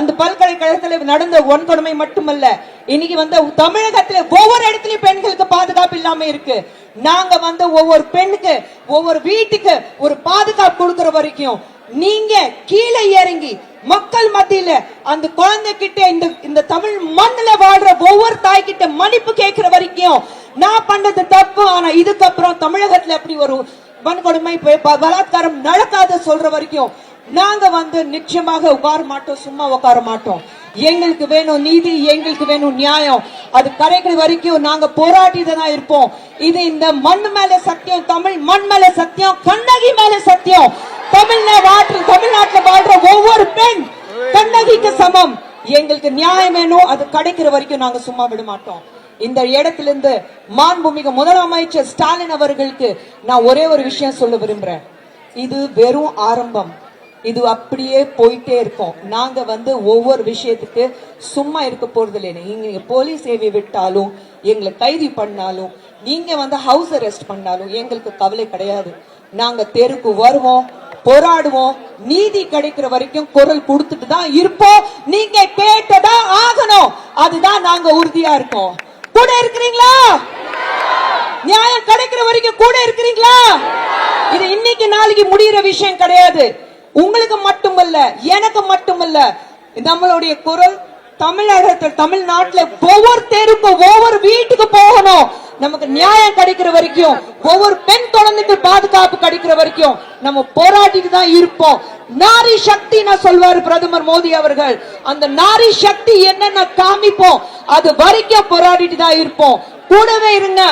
அந்த பல்கலைக்கழகத்தில் நடந்த வன்கொடுமை மட்டுமல்ல, இன்னைக்கு தமிழகத்துல ஒவ்வொரு இடத்துலயும் பெண்களுக்கு பாதுகாப்பு இல்லாம இருக்கு. நாங்க ஒவ்வொரு பெண்ணுக்கு ஒவ்வொரு வீட்டுக்கு ஒரு பாதுகாப்பு கொடுக்கிற வரைக்கும் நீங்க கீழே இறங்கி மக்கள் மத்தியில அந்த குழந்தை கிட்ட இந்த தமிழ் மண்ணுல வாழ்ற ஒவ்வொரு தாய் கிட்ட மன்னிப்பு கேட்கிற வரைக்கும் நான் பண்ணது தப்பு, ஆனா இதுக்கப்புறம் தமிழகத்துல அப்படி ஒரு வன்கொடுமை பலாத்காரம் நடக்காத சொல்ற வரைக்கும் நாங்க நிச்சயமாக உட்கார மாட்டோம், சும்மா உட்கார மாட்டோம். எங்களுக்கு வேணும் நீதி, எங்களுக்கு வேணும் நியாயம். அது கிடைக்கிற வரைக்கும் நாங்க போராட்டிட்டு தான் இருப்போம். இது இந்த மண் மேல சத்தியம், தமிழ் மண் மேல சத்தியம், கண்ணகி மேல சத்தியம். தமிழ்நாட்டில் வாழ்ற ஒவ்வொரு பெண் கண்ணகிக்கு சமம். எங்களுக்கு நியாயம் வேணும், அது கிடைக்கிற வரைக்கும் நாங்க சும்மா விட மாட்டோம். இந்த இடத்திலிருந்து மாண்புமிகு முதலமைச்சர் ஸ்டாலின் அவர்களுக்கு நான் ஒரே ஒரு விஷயம் சொல்ல விரும்புறேன். இது வெறும் ஆரம்பம், இது அப்படியே போயிட்டே இருக்கும். நாங்க ஒவ்வொரு விஷயத்துக்கு சும்மா இருக்க போறது இல்லை. நீங்க போலீஸ் சேவை விட்டாலும், எங்களை கைது பண்ணாலும், நீங்க ஹவுஸ் அரெஸ்ட் பண்ணாலும் எங்களுக்கு கவலை கிடையாது. நாங்க தெருக்கு வருவோம், போராடுவோம், நீதி கிடைக்கிற வரைக்கும் குரல் கொடுத்துட்டு தான் இருப்போம். நீங்க கேட்டதா ஆகணும், அதுதான் நாங்க உறுதியா இருக்கோம். கூட இருக்கிறீங்களா? நியாயம் கிடைக்கிற வரைக்கும் கூட இருக்கிறீங்களா? இது இன்னைக்கு நாளைக்கு முடிகிற விஷயம் கிடையாது. உங்களுக்கு மட்டுமல்ல, எனக்கு மட்டுமல்ல, நம்மளுடைய குரல் தமிழகத்தில் தமிழ்நாட்டில் ஒவ்வொரு தெருக்கும் ஒவ்வொரு வீட்டுக்கு போகணும். நமக்கு நியாயம் கிடைக்கிற வரைக்கும், ஒவ்வொரு பெண் குழந்தைக்கு பாதுகாப்பு கிடைக்கிற வரைக்கும் நம்ம போராட்டிட்டு தான் இருப்போம். நாரி சக்தி நான் சொல்வாரு பிரதமர் மோடி அவர்கள். அந்த நாரி சக்தி என்னன்னு காமிப்போம். அது வரைக்கும் போராடிட்டு தான் இருப்போம். கூடவே இருங்க.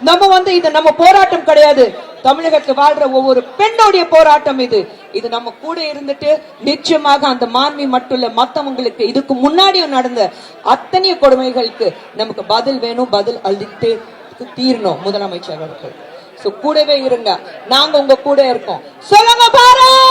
நம்ம இது நம்ம போராட்டம் கிடையாது, தமிழகத்தில் வாழ்ற ஒவ்வொரு பெண்ணுடைய போராட்டம் இது. இது நம்ம கூட இருந்துட்டு நிச்சயமாக அந்த மாண்பை மட்டும் இல்ல, மத்தவங்களுக்கு இதுக்கு முன்னாடியும் நடந்த அத்தனை கொடுமைகளுக்கு நமக்கு பதில் வேணும், பதில் அளித்து தீரணும் முதலமைச்சர் அவர்கள். கூடவே இருங்க, நாங்க உங்க கூட இருக்கோம். சொல்லுங்க பாரத்.